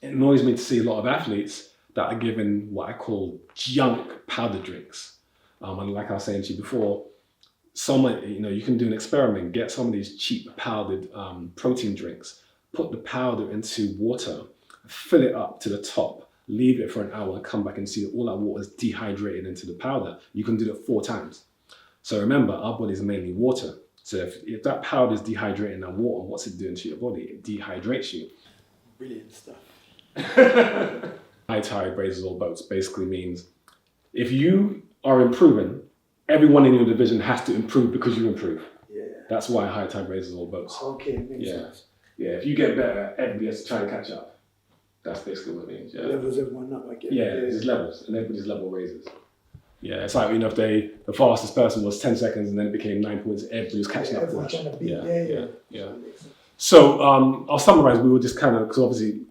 it annoys me to see a lot of athletes that are given what I call junk powder drinks. And like I was saying to you before, you can do an experiment, get some of these cheap powdered protein drinks, put the powder into water, fill it up to the top, leave it for an hour, come back and see that all that water is dehydrated into the powder. You can do that 4 times. So remember, our body is mainly water. So if that powder is dehydrating that water, what's it doing to your body? It dehydrates you. Brilliant stuff. High tide raises all boats basically means if you are improving, everyone in your division has to improve because you improve. Yeah. That's why high tide raises all boats. Okay, makes sense. Yeah, if you get better, everybody has to try to catch up. That's basically what it means. Yeah. Levels everyone up, I guess. Yeah, there's levels, and everybody's level raises. Yeah, it's like, if the fastest person was 10 seconds and then it became 9 points, everybody was catching up to that. Trying to beat, Yeah. So I'll summarize. We were just kind of, because obviously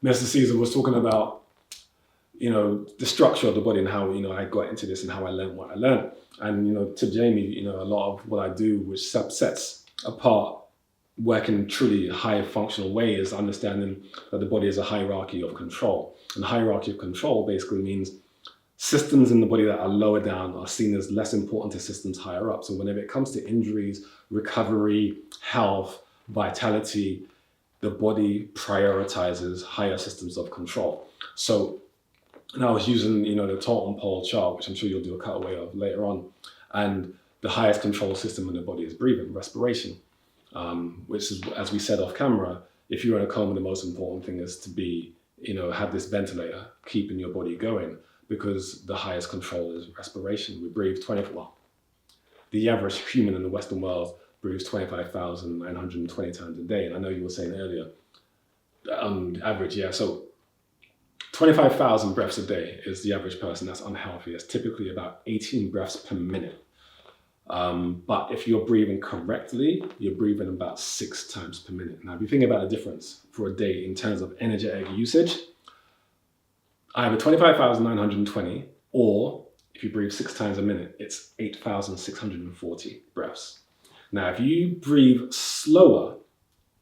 Mr. Caesar was talking about, the structure of the body and how, I got into this and how I learned what I learned. And, to Jeamie, a lot of what I do, which sets apart working in truly high functional way, is understanding that the body is a hierarchy of control. And the hierarchy of control basically means systems in the body that are lower down are seen as less important to systems higher up. So whenever it comes to injuries, recovery, health, vitality, the body prioritizes higher systems of control. So, and I was using, the totem pole chart, which I'm sure you'll do a cutaway of later on. And the highest control system in the body is breathing, respiration, which is, as we said off camera, if you're in a coma, the most important thing is to be, have this ventilator keeping your body going, because the highest control is respiration. We breathe the average human in the Western world breathes 25,920 times a day. And I know you were saying earlier, average, yeah. So 25,000 breaths a day is the average person that's unhealthy. It's typically about 18 breaths per minute. But if you're breathing correctly, you're breathing about 6 times per minute. Now, if you think about the difference for a day in terms of energetic usage, either 25,920, or if you breathe 6 times a minute, it's 8,640 breaths. Now, if you breathe slower,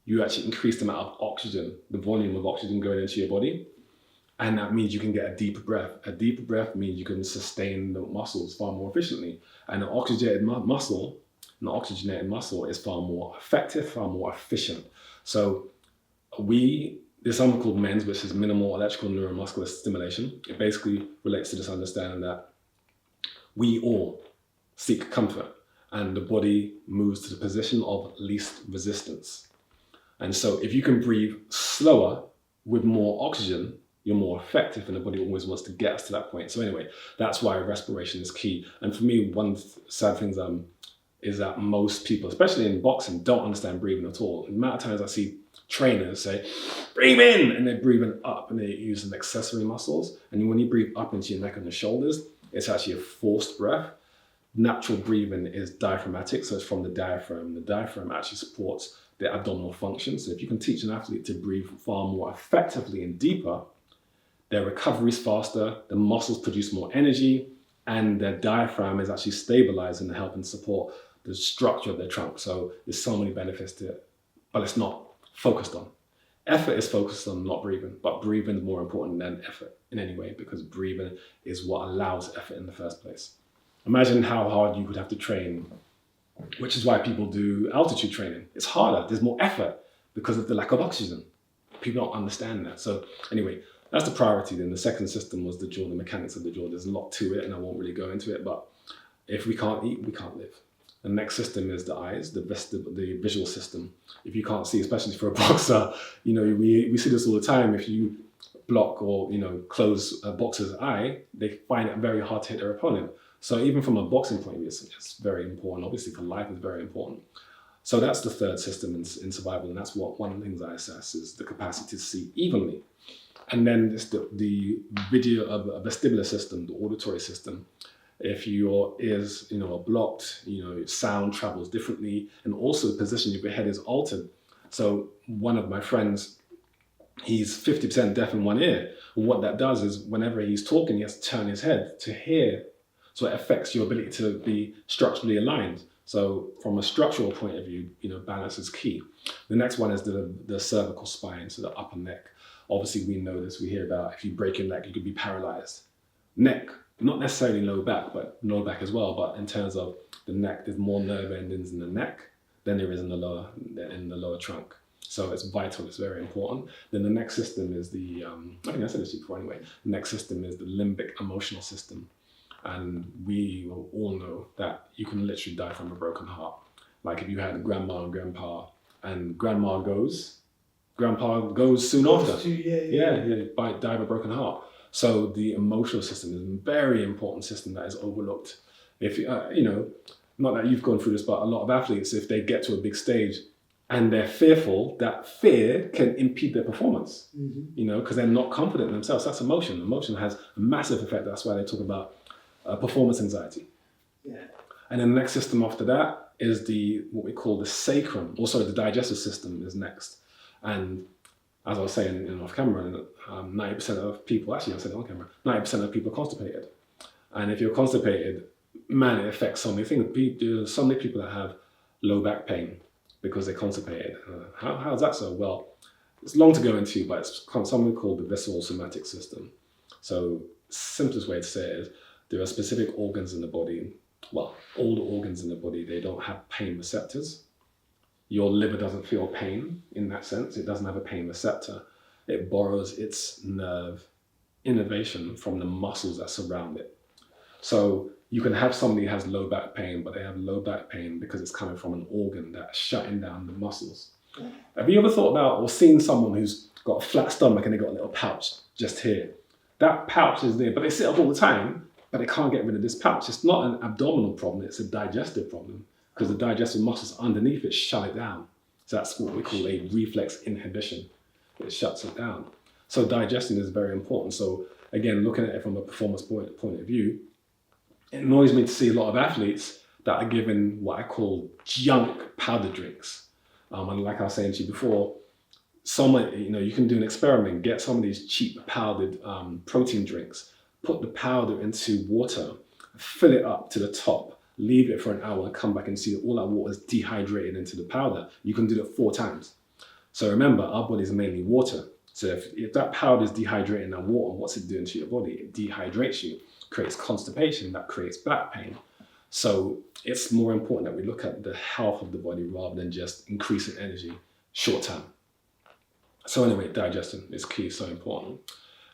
you actually increase the amount of oxygen, the volume of oxygen going into your body. And that means you can get a deeper breath. A deeper breath means you can sustain the muscles far more efficiently. And an oxygenated muscle is far more effective, far more efficient. So there's something called MENS, which is minimal electrical neuromuscular stimulation. It basically relates to this understanding that we all seek comfort, and the body moves to the position of least resistance. And so if you can breathe slower with more oxygen, you're more effective, and the body always wants to get us to that point. So anyway, that's why respiration is key. And for me, one of the sad things is that most people, especially in boxing, don't understand breathing at all. The amount of times I see trainers say, breathe in, and they're breathing up, and they're using accessory muscles. And when you breathe up into your neck and the shoulders, it's actually a forced breath. Natural breathing is diaphragmatic, so it's from the diaphragm. The diaphragm actually supports the abdominal function. So if you can teach an athlete to breathe far more effectively and deeper, their recovery is faster, the muscles produce more energy, and their diaphragm is actually stabilizing and helping support the structure of their trunk. So there's so many benefits to it, but it's not focused on. Effort is focused on not breathing, but breathing is more important than effort in any way, because breathing is what allows effort in the first place. Imagine how hard you would have to train, which is why people do altitude training. It's harder, there's more effort because of the lack of oxygen. People don't understand that. So anyway, that's the priority. Then the second system was the jaw, the mechanics of the jaw. There's a lot to it, and I won't really go into it, but if we can't eat, we can't live. The next system is the eyes, the visual system. If you can't see, especially for a boxer, we see this all the time. If you block or close a boxer's eye, they find it very hard to hit their opponent. So even from a boxing point of view, it's very important. Obviously, for life, it's very important. So that's the third system in survival, and that's one of the things I assess is the capacity to see evenly. And then it's the vestibular system, the auditory system. If your ears, are blocked, sound travels differently, and also the position of your head is altered. So one of my friends, he's 50% deaf in one ear. What that does is whenever he's talking, he has to turn his head to hear. So it affects your ability to be structurally aligned. So from a structural point of view, balance is key. The next one is the cervical spine, so the upper neck. Obviously, we know this. We hear about if you break your neck, you could be paralyzed. Neck, not necessarily low back, but low back as well. But in terms of the neck, there's more nerve endings in the neck than there is in the lower trunk. So it's vital. It's very important. Then the next system is I think I said this to you before anyway. The next system is the limbic emotional system. And we will all know that you can literally die from a broken heart. Like if you had grandma and grandpa, and grandpa goes soon after. Die of a broken heart. So the emotional system is a very important system that is overlooked. If not that you've gone through this, but a lot of athletes, if they get to a big stage and they're fearful, that fear can impede their performance. Because they're not confident in themselves. That's emotion. Emotion has a massive effect. That's why they talk about performance anxiety. Yeah. And then the next system after that is what we call the sacrum. Also, the digestive system is next. And as I was saying off camera, 90% of people, actually I said it on camera, 90% of people are constipated. And if you're constipated, man, it affects so many things. There's so many people that have low back pain because they're constipated. How's that so? Well, it's long to go into, but it's something called the visceral somatic system. So simplest way to say it is there are specific organs in the body. Well, all the organs in the body, they don't have pain receptors. Your liver doesn't feel pain in that sense. It doesn't have a pain receptor. It borrows its nerve innervation from the muscles that surround it. So you can have somebody who has low back pain, but they have low back pain because it's coming from an organ that's shutting down the muscles. Have you ever thought about or seen someone who's got a flat stomach and they got a little pouch just here? That pouch is there, but they sit up all the time, but they can't get rid of this pouch. It's not an abdominal problem, it's a digestive problem because the digestive muscles underneath it shut it down. So that's what we call a reflex inhibition. It shuts it down. So digestion is very important. So again, looking at it from a performance point of view, it annoys me to see a lot of athletes that are given what I call junk powder drinks. And like I was saying to you before, you can do an experiment, get some of these cheap powdered protein drinks, put the powder into water, fill it up to the top, leave it for an hour, come back and see that all that water is dehydrated into the powder. You can do that 4 times. So remember, our body is mainly water. So if that powder is dehydrating that water, what's it doing to your body? It dehydrates you, creates constipation, that creates back pain. So it's more important that we look at the health of the body rather than just increasing energy short term. So anyway, digestion is key, so important.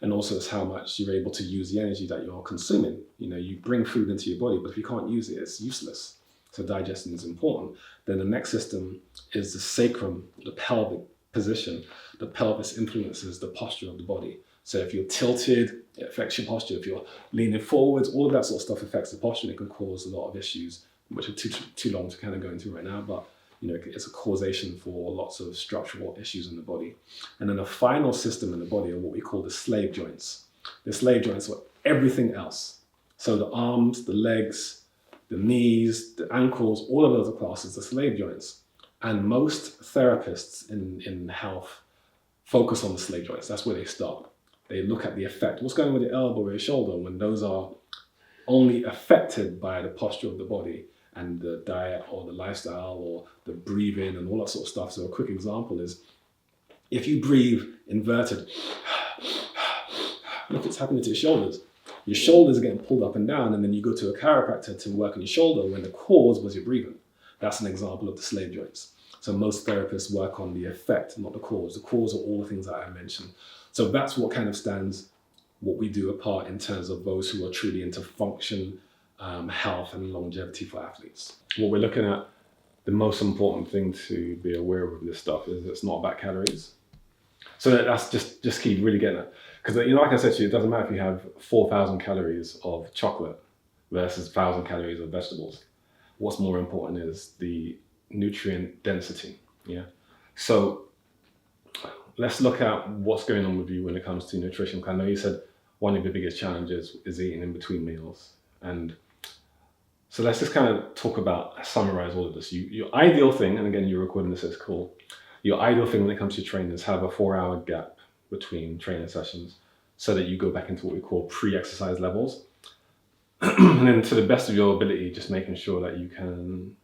And also it's how much you're able to use the energy that you're consuming. You bring food into your body, but if you can't use it, it's useless. So digestion is important. Then the next system is the sacrum, the pelvic position. The pelvis influences the posture of the body. So if you're tilted, it affects your posture. If you're leaning forwards, all of that sort of stuff affects the posture and it can cause a lot of issues, which are too long to kind of go into right now. But it's a causation for lots of structural issues in the body. And then the final system in the body are what we call the slave joints. The slave joints are everything else. So the arms, the legs, the knees, the ankles, all of those are classed as the slave joints. And most therapists in health focus on the slave joints. That's where they start. They look at the effect. What's going on with your elbow or your shoulder when those are only affected by the posture of the body and the diet or the lifestyle or the breathing and all that sort of stuff. So a quick example is if you breathe inverted, look what's happening to your shoulders. Your shoulders are getting pulled up and down, and then you go to a chiropractor to work on your shoulder when the cause was your breathing. That's an example of the slave joints. So most therapists work on the effect, not the cause. The cause are all the things that I mentioned. So that's what kind of stands what we do apart in terms of those who are truly into function, health and longevity for athletes. What we're looking at, the most important thing to be aware of this stuff is it's not about calories. So that's just keep really getting it. Because like I said to you, it doesn't matter if you have 4,000 calories of chocolate versus 1,000 calories of vegetables. What's more important is the nutrient density. Yeah. So let's look at what's going on with you when it comes to nutrition. I know you said one of the biggest challenges is eating in between meals. And so let's just kind of summarize all of this. Your ideal thing, and again, you're recording this, it's cool. Your ideal thing when it comes to training is have a 4-hour gap between training sessions so that you go back into what we call pre-exercise levels. And then to the best of your ability, just making sure that you can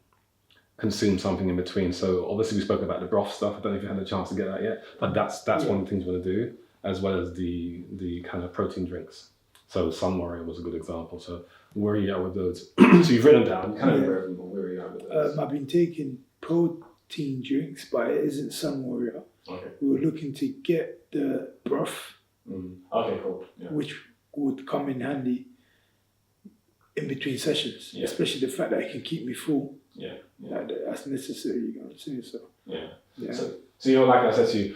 consume something in between. So obviously we spoke about the broth stuff. I don't know if you had a chance to get that yet, but that's one of the things you want to do, as well as the kind of protein drinks. So Sun Warrior was a good example. So where are you at with those? So you've written down, you kind of aware of them, but where are you at with those? I've been taking protein drinks, but it isn't Sun Warrior. Okay. We were looking to get the broth, Okay, cool. Yeah. which would come in handy in between sessions, Yeah. especially the fact that it can keep me full. Yeah. That's necessary, you know what I'm saying? So, Yeah. So you know, like I said to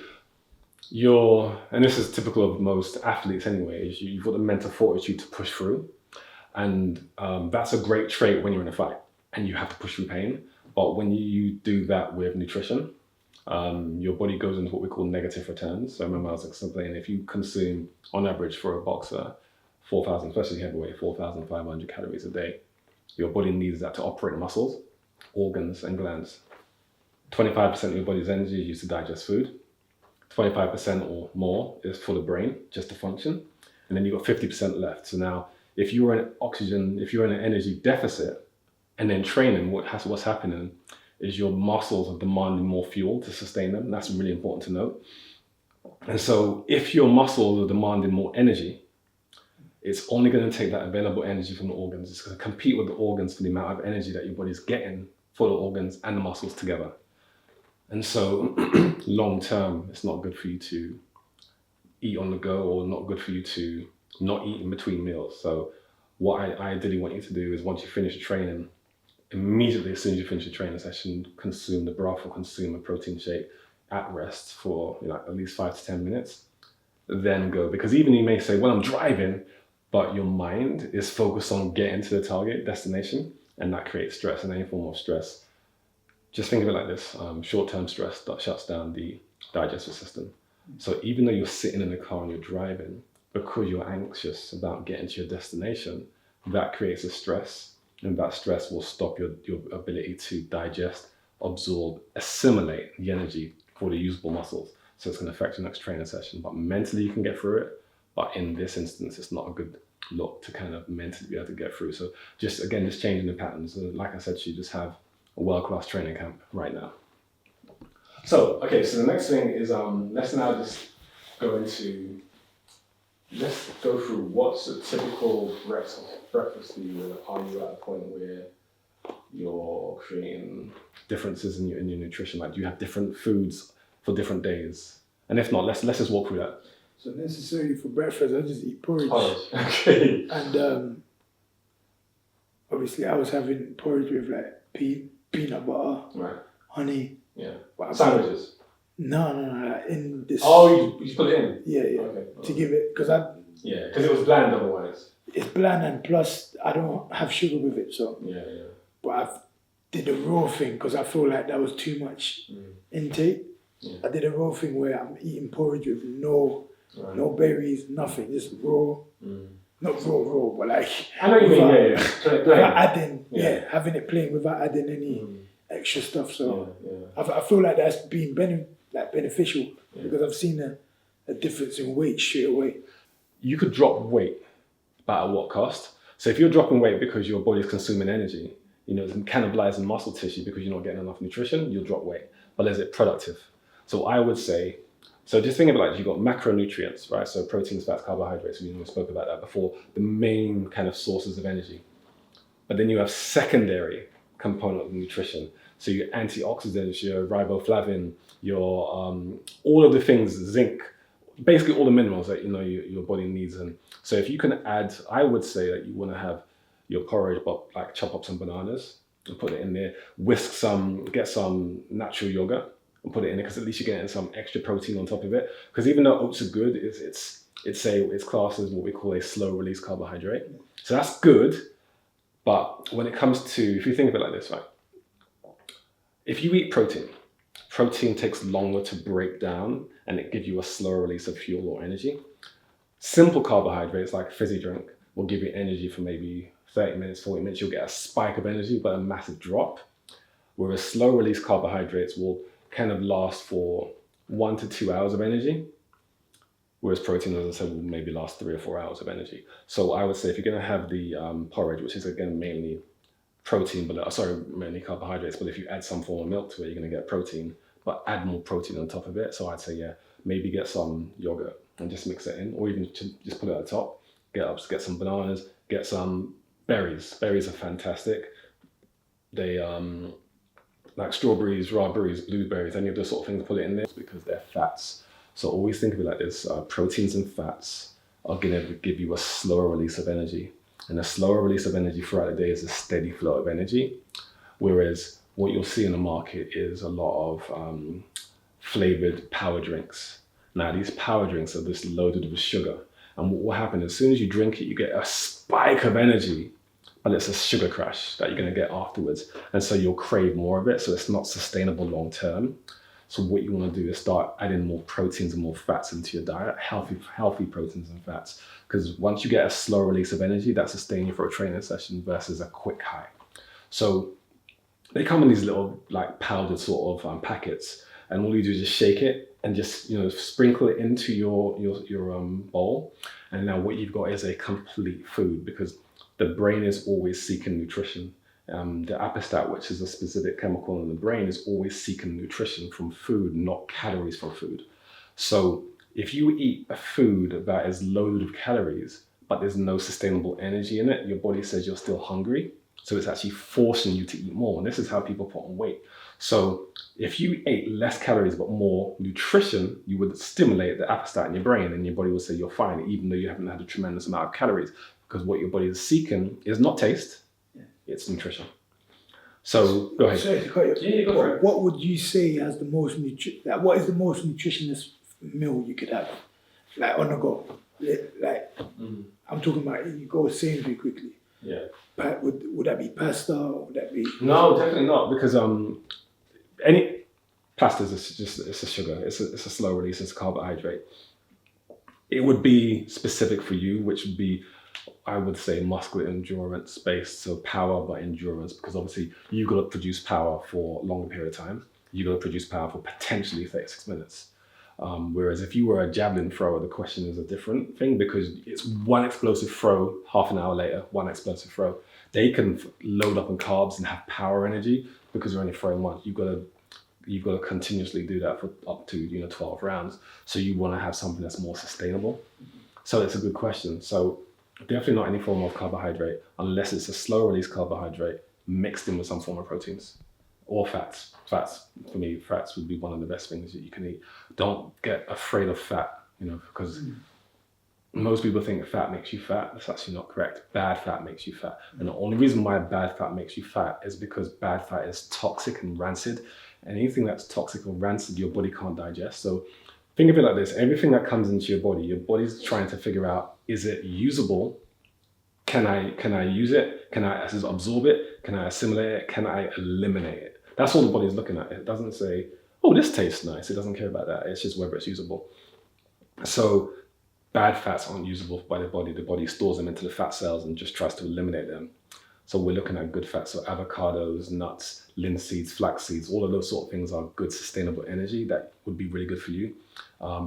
you, and this is typical of most athletes anyway, is you've got the mental fortitude to push through. And that's a great trait when you're in a fight and you have to push through pain. But when you do that with nutrition, your body goes into what we call negative returns. So remember I was explaining, if you consume on average for a boxer 4,000, especially heavyweight, 4,500 calories a day, your body needs that to operate muscles, organs and glands. 25% of your body's energy is used to digest food. 25% or more is for the brain, just to function. And then you've got 50% left. So now, if you're in an energy deficit and then training, what's happening is your muscles are demanding more fuel to sustain them. That's really important to note. And so if your muscles are demanding more energy, it's only going to take that available energy from the organs. It's going to compete with the organs for the amount of energy that your body's getting for the organs and the muscles together. And so long term, it's not good for you to eat on the go, or not good for you to not eat in between meals. So what I ideally want you to do is, once you finish training, immediately as soon as you finish your training session, consume the broth or consume a protein shake at rest for at least 5 to 10 minutes. Then go, because even you may say, well, I'm driving, but your mind is focused on getting to the target destination, and that creates stress. And any form of stress, just think of it like this: short-term stress that shuts down the digestive system. So even though you're sitting in the car and you're driving, because you're anxious about getting to your destination, that creates a stress, and that stress will stop your ability to digest, absorb, assimilate the energy for the usable muscles. So it's going to affect your next training session. But mentally you can get through it. But in this instance, it's not a good look to kind of mentally be able to get through. So just changing the patterns. Like I said, you just have a world-class training camp right now. So, okay, so the next thing is, let's now just let's go through what's a typical breakfast for you. Are you at a point where you're creating differences in your nutrition? Like, do you have different foods for different days? And if not, let's just walk through that. So necessarily for breakfast, I just eat porridge. Okay. And obviously I was having porridge with like peanut butter, Right. honey. Yeah. But Sandwiches? No, like in this. Oh, you put it in? Yeah. Okay. To give it, because because it was bland otherwise. it's bland, and plus I don't have sugar with it, so. Yeah. But I did a raw thing because I feel like that was too much intake. Yeah. I did a raw thing where I'm eating porridge with no berries, nothing, just raw. Not raw, but like. I know you mean, without adding, having it plain without adding any extra stuff. So I feel like that's been beneficial because I've seen a difference in weight straight away. You could drop weight, but at what cost? So if you're dropping weight because your body's consuming energy, it's cannibalizing muscle tissue because you're not getting enough nutrition, you'll drop weight. But is it productive? So I would say, just think about it, you've got macronutrients, right? So proteins, fats, carbohydrates, we spoke about that before, the main kind of sources of energy. But then you have secondary component of nutrition. So your antioxidants, your riboflavin, your all of the things, zinc, basically all the minerals that your body needs. And so if you can add, I would say that you want to have your porridge, but like chop up some bananas and put it in there, get some natural yogurt and put it in there, because at least you're getting some extra protein on top of it. Because even though oats are good, it's classed as what we call a slow release carbohydrate. So that's good, but when it comes to, if you think of it like this, right? If you eat protein takes longer to break down and it gives you a slower release of fuel or energy. Simple carbohydrates like a fizzy drink will give you energy for maybe 30 minutes, 40 minutes. You'll get a spike of energy, but a massive drop. Whereas slow release carbohydrates will kind of last for 1 to 2 hours of energy. Whereas protein, as I said, will maybe last 3 or 4 hours of energy. So I would say if you're going to have the porridge, which is again mainly protein, but mainly carbohydrates. But if you add some form of milk to it, you're going to get protein, but add more protein on top of it. So I'd say, yeah, maybe get some yogurt and just mix it in, or even just put it at the top. Get some bananas, get some berries. Berries are fantastic. They like strawberries, raspberries, blueberries, any of those sort of things, put it in there because they're fats. So always think of it like this: proteins and fats are going to give you a slower release of energy. And a slower release of energy throughout the day is a steady flow of energy. Whereas what you'll see in the market is a lot of flavored power drinks. Now, these power drinks are just loaded with sugar. And what will happen, as soon as you drink it, you get a spike of energy, but it's a sugar crash that you're going to get afterwards. And so you'll crave more of it. So it's not sustainable long term. So what you want to do is start adding more proteins and more fats into your diet, healthy proteins and fats. Because once you get a slow release of energy, that sustains you for a training session versus a quick high. So they come in these little like powdered sort of packets, and all you do is just shake it and just sprinkle it into your bowl. And now what you've got is a complete food, because the brain is always seeking nutrition. The apostat, which is a specific chemical in the brain, is always seeking nutrition from food, not calories from food. So if you eat a food that is loaded with calories, but there's no sustainable energy in it, your body says you're still hungry. So it's actually forcing you to eat more. And this is how people put on weight. So if you ate less calories but more nutrition, you would stimulate the apostat in your brain, and your body would say you're fine, even though you haven't had a tremendous amount of calories. Because what your body is seeking is not taste, it's nutrition. So go ahead. Sorry to cut you. Yeah, go for it. What would you say has the most what is the most nutritious meal you could have, like on the go? Like I'm talking about you go Sainsbury quickly. Yeah. Would that be pasta? Or would that be? No, definitely not, because any pasta is it's a sugar. It's a slow release. It's a carbohydrate. It would be specific for you, which would be, I would say, muscular endurance based, so power but endurance, because obviously you've got to produce power for a longer period of time. You've got to produce power for potentially 36 minutes. Whereas if you were a javelin thrower, the question is a different thing, because it's one explosive throw, half an hour later, one explosive throw. They can load up on carbs and have power energy because you're only throwing once. You've got to continuously do that for up to 12 rounds. So you want to have something that's more sustainable. So it's a good question. So definitely not any form of carbohydrate, unless it's a slow release carbohydrate mixed in with some form of proteins or fats. Fats, for me, fats would be one of the best things that you can eat. Don't get afraid of fat, because most people think fat makes you fat. That's actually not correct. Bad fat makes you fat. And the only reason why bad fat makes you fat is because bad fat is toxic and rancid. And anything that's toxic or rancid, your body can't digest. So think of it like this: everything that comes into your body's trying to figure out, is it usable? Can I use it? Can I absorb it? Can I assimilate it? Can I eliminate it? That's all the body's looking at. It doesn't say, oh, this tastes nice. It doesn't care about that. It's just whether it's usable. So bad fats aren't usable by the body. The body stores them into the fat cells and just tries to eliminate them. So we're looking at good fats, so avocados, nuts, linseeds, flax seeds, all of those sort of things are good sustainable energy that would be really good for you,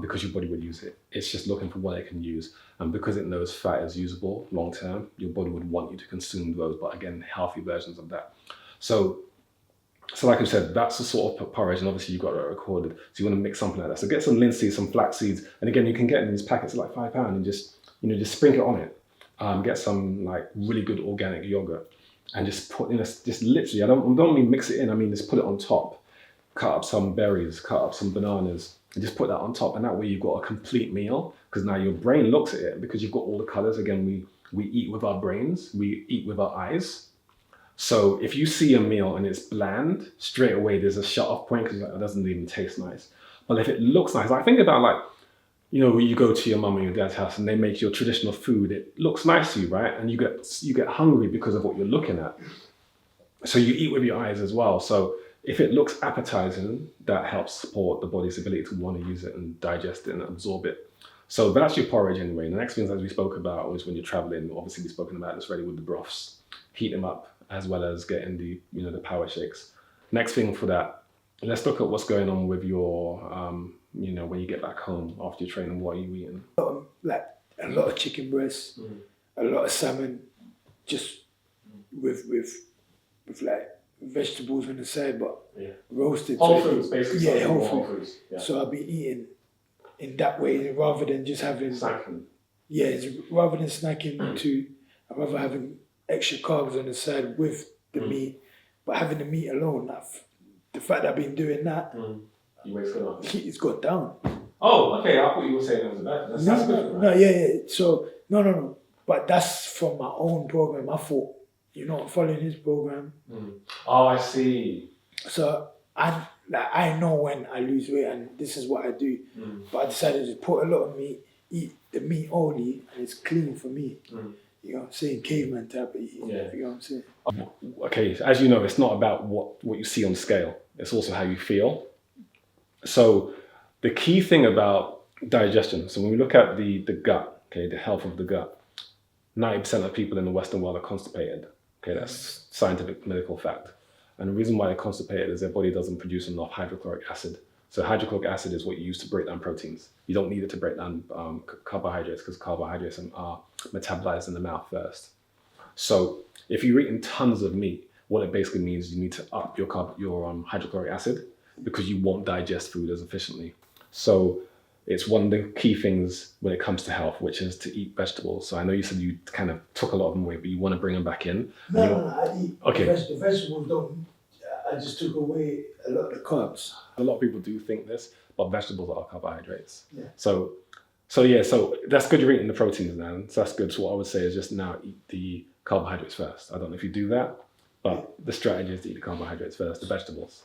because your body would use it. It's just looking for what it can use. And because it knows fat is usable long term, your body would want you to consume those, but again, healthy versions of that. So like I said, that's the sort of porridge, and obviously you've got it recorded. So you want to mix something like that. So get some linseed, some flax seeds, and again, you can get in these packets like £5 and just sprinkle it on it. Get some like really good organic yogurt and just put in just literally, I don't mean mix it in, I mean just put it on top. Cut up some berries, cut up some bananas, and just put that on top, and that way you've got a complete meal, because now your brain looks at it, because you've got all the colors. Again, we eat with our brains, we eat with our eyes. So if you see a meal and it's bland, straight away there's a shut off point, because it doesn't even taste nice. But if it looks nice, like think about when you go to your mum and your dad's house and they make your traditional food, it looks nice to you, right? And you get hungry because of what you're looking at. So you eat with your eyes as well. So if it looks appetizing, that helps support the body's ability to want to use it and digest it and absorb it. So that's your porridge anyway. The next things, as we spoke about, was when you're traveling, obviously we've spoken about this already with the broths, heat them up, as well as getting the power shakes. Next thing for that, let's look at what's going on with your, when you get back home after your training. What are you eating? Like a lot of chicken breasts, a lot of salmon, just with with like vegetables on the side, but roasted. Whole foods, basically. Yeah, whole foods. Yeah. So I'll be eating in that way rather than just having snacking. Yeah, rather than snacking too, I'd rather having extra carbs on the side with the meat, but having the meat alone. The fact that I've been doing that, you weight's gone up. It's got down. Oh, okay. I thought you were saying it was bad. That's good, right? No, yeah. So no. But that's from my own program. I thought, I'm following his program. Oh, I see. So I know when I lose weight and this is what I do. But I decided to put a lot of meat, eat the meat only, and it's clean for me. You know what I'm saying? Caveman type of eating. Yeah. You know what I'm saying? Okay, as you know, it's not about what you see on scale. It's also how you feel. So the key thing about digestion, so when we look at the gut, okay, the health of the gut, 90% of people in the Western world are constipated. Okay, that's scientific medical fact. And the reason why they're constipated is their body doesn't produce enough hydrochloric acid. So hydrochloric acid is what you use to break down proteins. You don't need it to break down carbohydrates because carbohydrates are metabolized in the mouth first. So if you're eating tons of meat, what it basically means is you need to up your hydrochloric acid because you won't digest food as efficiently. So it's one of the key things when it comes to health, which is to eat vegetables. So I know you said you kind of took a lot of them away, but you want to bring them back in. No, I eat the vegetables don't. I just took away a lot of the carbs. A lot of people do think this, but vegetables are carbohydrates. Yeah. So that's good you're eating the proteins now. So that's good. So what I would say is just now eat the carbohydrates first. I don't know if you do that, but the strategy is to eat the carbohydrates first, the vegetables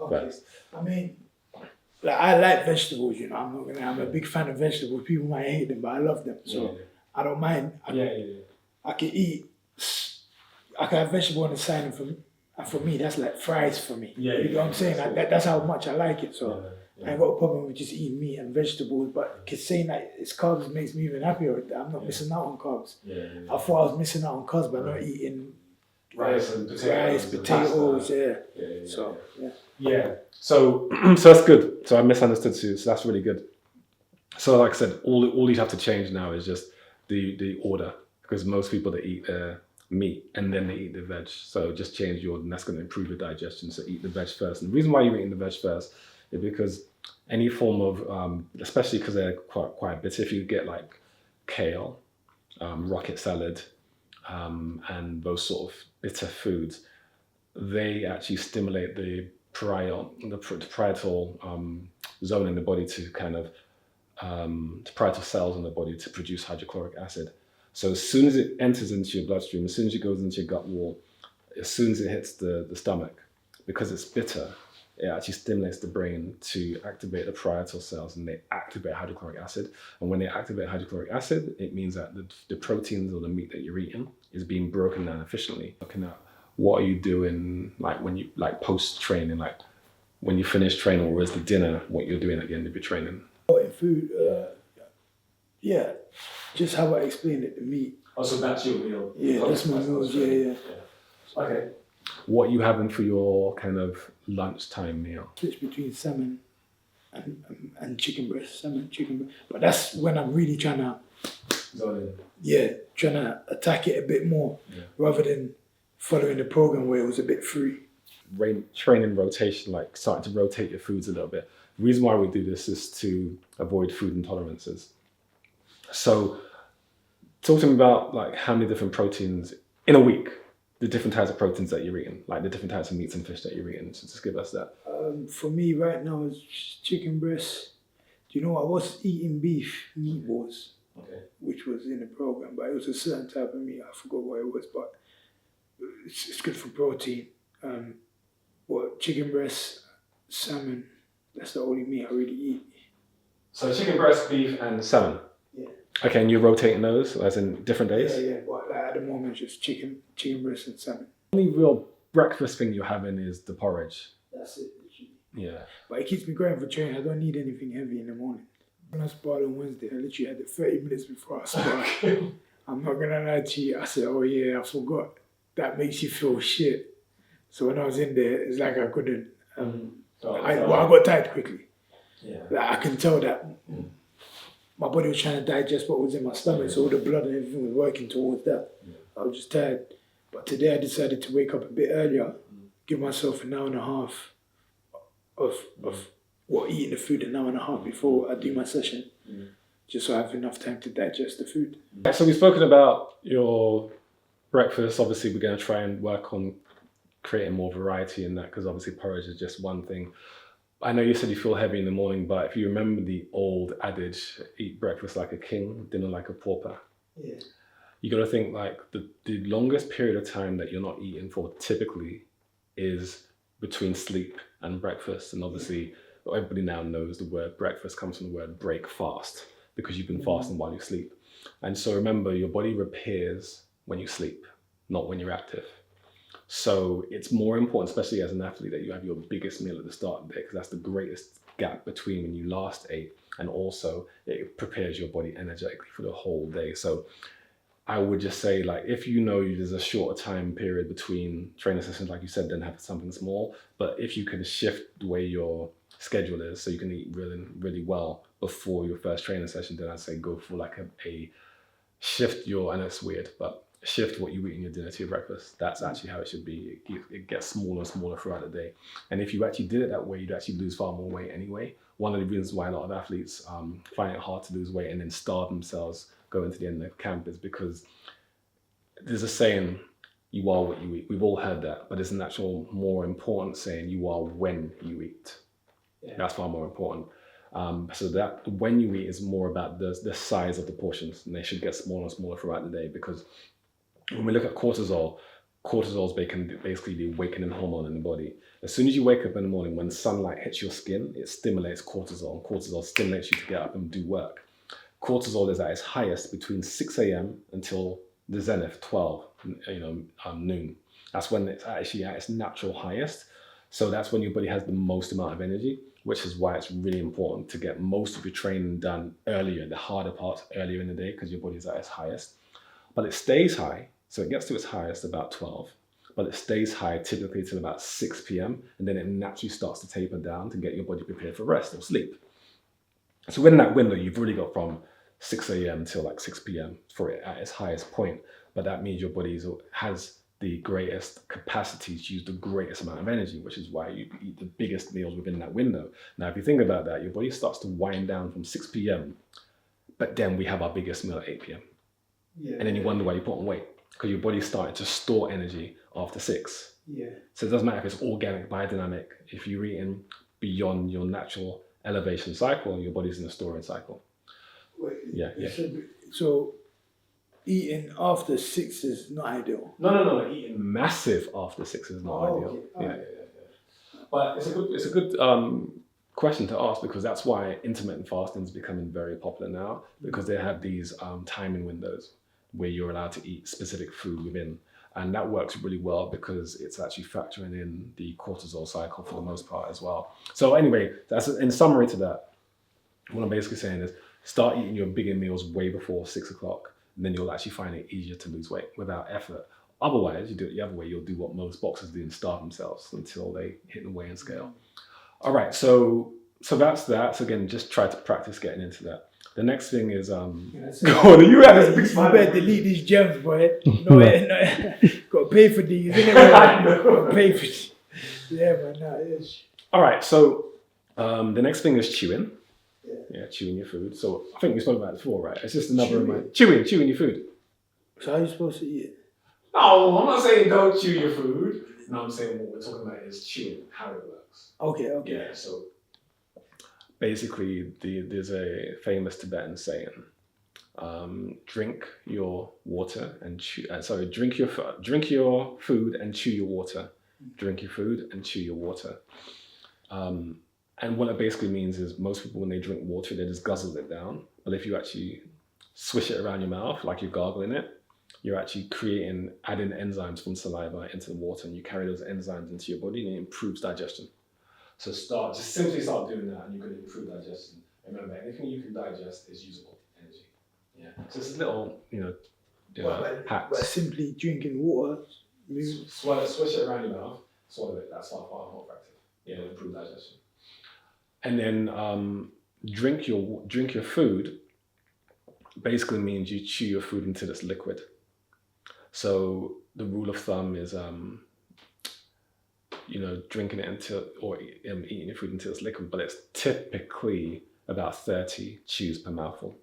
first. I mean, I like vegetables, I'm a big fan of vegetables. People might hate them, but I love them. So I don't mind. I can have vegetable on the side, and for me, that's like fries for me. You know what I'm saying? That's how much I like it. So I ain't got a problem with just eating meat and vegetables, but saying that it's carbs makes me even happier with that. I'm not missing out on carbs. I thought I was missing out on carbs by not eating rice and potatoes. So that's good. So I misunderstood too. So that's really good. So like I said, all you have to change now is just the order, because most people that eat meat and then they eat the veg. So just change your order, and that's going to improve your digestion. So eat the veg first. And the reason why you're eating the veg first is because any form of, especially because they're quite bitter, if you get like kale, rocket salad, and those sort of bitter foods, they actually stimulate the parietal zone in the body to kind of the parietal cells in the body to produce hydrochloric acid. So as soon as it enters into your bloodstream, as soon as it goes into your gut wall, as soon as it hits the stomach, because it's bitter, it actually stimulates the brain to activate the parietal cells, and they activate hydrochloric acid. And when they activate hydrochloric acid, it means that the proteins or the meat that you're eating is being broken down efficiently. Looking at what are you doing, like when you post training, like when you finish training, or is the dinner what you're doing at the end of your training? In food, just how I explained it, the meat. Oh, so that's your meal? Yeah, that's my meals. Yeah. Okay. What are you having for your kind of lunchtime meal? Switch between salmon and chicken breast. But that's when I'm really trying to attack it a bit more, rather than following the program where it was a bit free. Training rotation, like starting to rotate your foods a little bit. The reason why we do this is to avoid food intolerances. So talk to me about like how many different proteins in a week, the different types of proteins that you're eating, like the different types of meats and fish that you're eating. So just give us that. For me right now it's chicken breast. Do you know I was eating beef meatballs, which was in the program, but it was a certain type of meat. I forgot what it was, but it's good for protein. Chicken breast, salmon, that's the only meat I really eat. So chicken breast, beef and salmon? Yeah. Okay, and you're rotating those as in different days? Yeah, but at the moment it's just chicken breast and salmon. The only real breakfast thing you're having is the porridge. That's it, literally. Yeah. But it keeps me going for training. I don't need anything heavy in the morning. When I sparred on Wednesday, I literally had it 30 minutes before I sparred. I'm not gonna lie to you, I said, oh yeah, I forgot. That makes you feel shit. So when I was in there, it's like I couldn't. I got tired quickly. Yeah. Like I can tell that my body was trying to digest what was in my stomach, so all the blood and everything was working towards that. I was just tired. But today I decided to wake up a bit earlier, give myself an hour and a half of eating the food an hour and a half before I do my session, just so I have enough time to digest the food. So we've spoken about your breakfast. Obviously, we're going to try and work on creating more variety in that, because obviously porridge is just one thing. I know you said you feel heavy in the morning, but if you remember the old adage, eat breakfast like a king, dinner like a pauper. Yeah. You got to think like the longest period of time that you're not eating for typically is between sleep and breakfast. And obviously everybody now knows the word breakfast comes from the word break fast, because you've been fasting while you sleep. And so remember, your body repairs when you sleep, not when you're active. So it's more important, especially as an athlete, that you have your biggest meal at the start of the day, because that's the greatest gap between when you last ate, and also it prepares your body energetically for the whole day. So I would just say, like, if you know there's a shorter time period between training sessions, like you said, then have something small. But if you can shift the way your schedule is, so you can eat really, really well before your first training session, then I'd say go for like a shift your, and it's weird, but shift what you eat in your dinner to your breakfast. That's actually how it should be. It gets smaller and smaller throughout the day. And if you actually did it that way, you'd actually lose far more weight anyway. One of the reasons why a lot of athletes find it hard to lose weight and then starve themselves going to the end of camp is because there's a saying, you are what you eat. We've all heard that, but there's an actual more important saying, you are when you eat. Yeah. That's far more important. So that when you eat is more about the size of the portions, and they should get smaller and smaller throughout the day, because when we look at cortisol is basically the awakening hormone in the body. As soon as you wake up in the morning, when sunlight hits your skin, it stimulates cortisol, and cortisol stimulates you to get up and do work. Cortisol is at its highest between 6 a.m. until the zenith, 12, noon. That's when it's actually at its natural highest. So that's when your body has the most amount of energy, which is why it's really important to get most of your training done earlier, the harder parts earlier in the day, because your body is at its highest. But it stays high, so it gets to its highest about 12, but it stays high typically till about 6 p.m. and then it naturally starts to taper down to get your body prepared for rest or sleep. So in that window, you've really got from 6 a.m. till like 6 p.m. for it at its highest point, but that means your body has the greatest capacity to use the greatest amount of energy, which is why you eat the biggest meals within that window. Now, if you think about that, your body starts to wind down from 6 p.m., but then we have our biggest meal at 8 p.m. Yeah. And then you wonder why you put on weight, because your body's starting to store energy after 6. Yeah. So it doesn't matter if it's organic, biodynamic. If you're eating beyond your natural elevation cycle, your body's in a storage cycle. Wait, yeah. So eating after 6 is not ideal? No. Eating massive after 6 is not ideal. Okay. Yeah. But it's a good question to ask, because that's why intermittent fasting is becoming very popular now, because they have these timing windows where you're allowed to eat specific food within. And that works really well because it's actually factoring in the cortisol cycle for the most part as well. So anyway, that's in summary to that. What I'm basically saying is start eating your bigger meals way before 6 o'clock, and then you'll actually find it easier to lose weight without effort. Otherwise, you do it the other way, you'll do what most boxers do and starve themselves until they hit the weigh-in scale. All right, so that's that. So again, just try to practice getting into that. The next thing is you better delete these gems, boy. No, got to pay for these. Got to pay for these. Yeah, man. No, it is. All right, so the next thing is chewing. Yeah, chewing your food. So I think we spoke about it before, right? It's just another reminder. Chewing your food. So how are you supposed to eat it? No, I'm not saying don't chew your food. No, I'm saying what we're talking about is chewing, how it works. Okay. Yeah, so basically there's a famous Tibetan saying, drink your water and chew, drink your food and chew your water. Drink your food and chew your water. And what it basically means is most people, when they drink water, they just guzzle it down. But if you actually swish it around your mouth, like you're gargling it, you're actually adding enzymes from saliva into the water, and you carry those enzymes into your body and it improves digestion. So just simply start doing that and you're going to improve digestion. Remember, anything you can digest is usable energy. Yeah. So it's a little, hacks. But simply drinking water, swish it around your mouth, swallow it. That's far more effective. Yeah, improve digestion. And then drink your food basically means you chew your food until it's liquid. So the rule of thumb is, drinking it until, or eating your food until it's liquid, but it's typically about 30 chews per mouthful.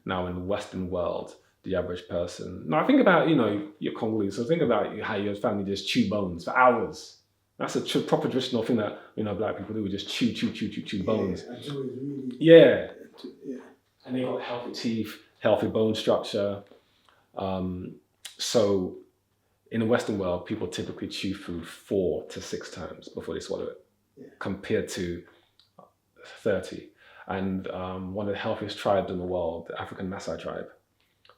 Now in the Western world, the average person, now think about, your Congolese, so think about how your family just chew bones for hours. That's a proper traditional thing that, Black people do, we just chew bones. Yeah. And they got healthy teeth, healthy bone structure. So in the Western world, people typically chew food 4 to 6 times before they swallow it, compared to 30. And one of the healthiest tribes in the world, the African Maasai tribe,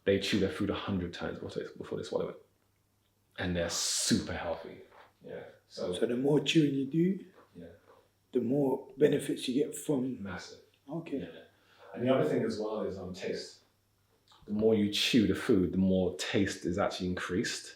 they chew their food 100 times before they swallow it. And they're super healthy. Yeah. So the more chewing you do, the more benefits you get from... Massive. Okay. Yeah. And the other thing as well is taste. The more you chew the food, the more taste is actually increased.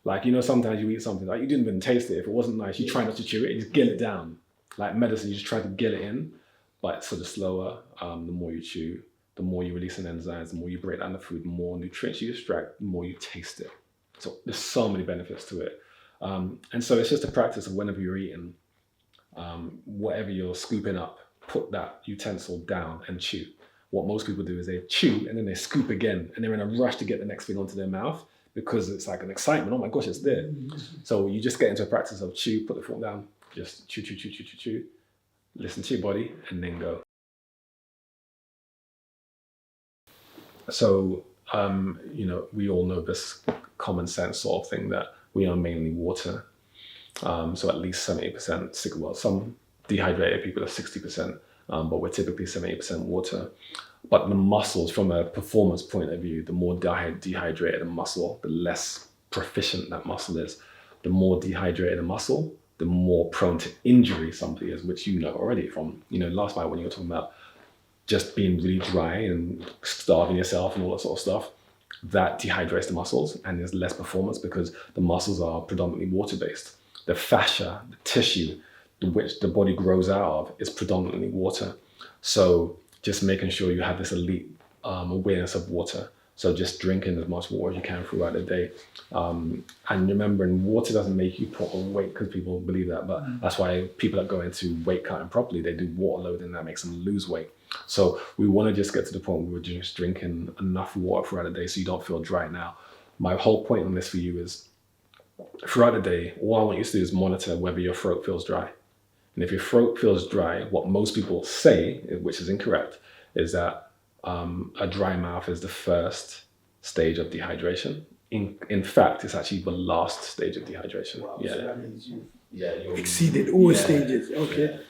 Like, sometimes you eat something, like you didn't even taste it. If it wasn't nice, you try not to chew it, you just gill it down. Like medicine, you just try to gill it in, but it's sort of slower. The more you chew, the more you release in enzymes, the more you break down the food, the more nutrients you extract, the more you taste it. So there's so many benefits to it. And so it's just a practice of whenever you're eating, whatever you're scooping up, put that utensil down and chew. What most people do is they chew and then they scoop again, and they're in a rush to get the next thing onto their mouth because it's like an excitement. Oh my gosh, it's there. So you just get into a practice of chew, put the fork down, just chew, listen to your body, and then go. So, we all know this common sense sort of thing that we are mainly water. So at least 70%, well, some dehydrated people are 60%, but we're typically 70% water. But the muscles, from a performance point of view, the more dehydrated a muscle, the less proficient that muscle is. The more dehydrated a muscle, the more prone to injury somebody is, which already from, last night when you were talking about just being really dry and starving yourself and all that sort of stuff, that dehydrates the muscles and there's less performance because the muscles are predominantly water-based. The fascia, the tissue, which the body grows out of, is predominantly water. So just making sure you have this elite awareness of water. So just drinking as much water as you can throughout the day. And remembering water doesn't make you put on weight, because people believe that, but that's why people that go into weight cutting properly, they do water loading, that makes them lose weight. So we want to just get to the point where we're just drinking enough water throughout the day so you don't feel dry. Now, my whole point on this for you is throughout the day, all I want you to do is monitor whether your throat feels dry. And if your throat feels dry, what most people say, which is incorrect, is that a dry mouth is the first stage of dehydration. In fact, it's actually the last stage of dehydration. Wow, so that means you've exceeded all stages. Okay.